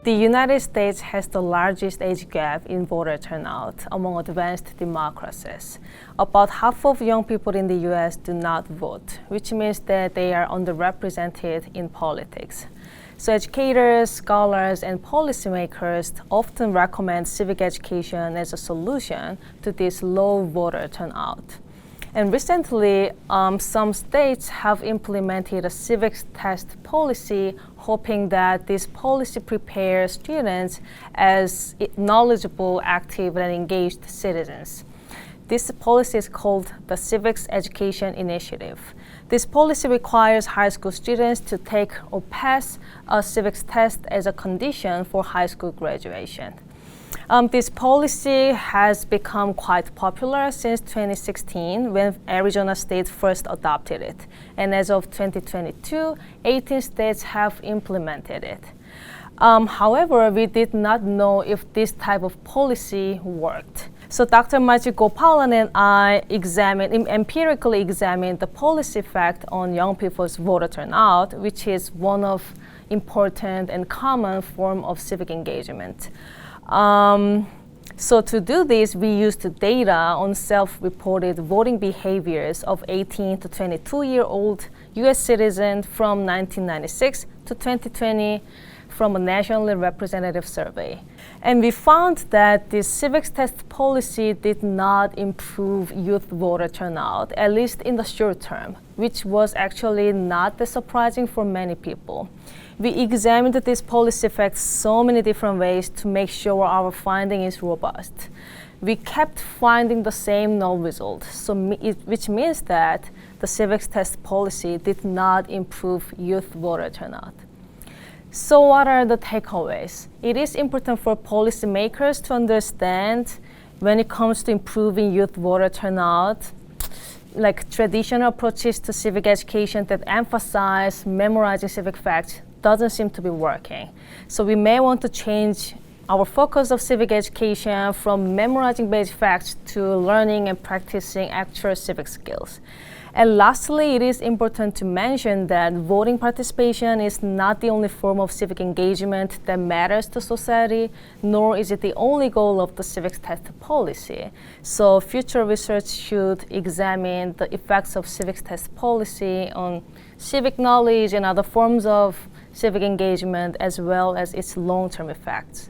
The United States has the largest age gap in voter turnout among advanced democracies. About half of young people in the US do not vote, which means that they are underrepresented in politics. So educators, scholars, and policymakers often recommend civic education as a solution to this low voter turnout. And recently, some states have implemented a civics test policy, hoping that this policy prepares students as knowledgeable, active, and engaged citizens. This policy is called the Civics Education Initiative. This policy requires high school students to take or pass a civics test as a condition for high school graduation. This policy has become quite popular since 2016 when Arizona State first adopted it. And as of 2022, 18 states have implemented it. However, we did not know if this type of policy worked. So Dr. Majid Gopalan and I empirically examined the policy effect on young people's voter turnout, which is one of important and common form of civic engagement. So to do this, we used data on self-reported voting behaviors of 18 to 22-year-old US citizens from 1996 to 2020 from a nationally representative survey. And we found that this civics test policy did not improve youth voter turnout, at least in the short term, which was actually not that surprising for many people. We examined this policy effect so many different ways to make sure our finding is robust. We kept finding the same null result, which means that the civics test policy did not improve youth voter turnout. So what are the takeaways? It is important for policymakers to understand when it comes to improving youth voter turnout, like traditional approaches to civic education that emphasize memorizing civic facts doesn't seem to be working. So we may want to change our focus of civic education from memorizing basic facts to learning and practicing actual civic skills. And lastly, it is important to mention that voting participation is not the only form of civic engagement that matters to society, nor is it the only goal of the civics test policy. So future research should examine the effects of civics test policy on civic knowledge and other forms of civic engagement, as well as its long-term effects.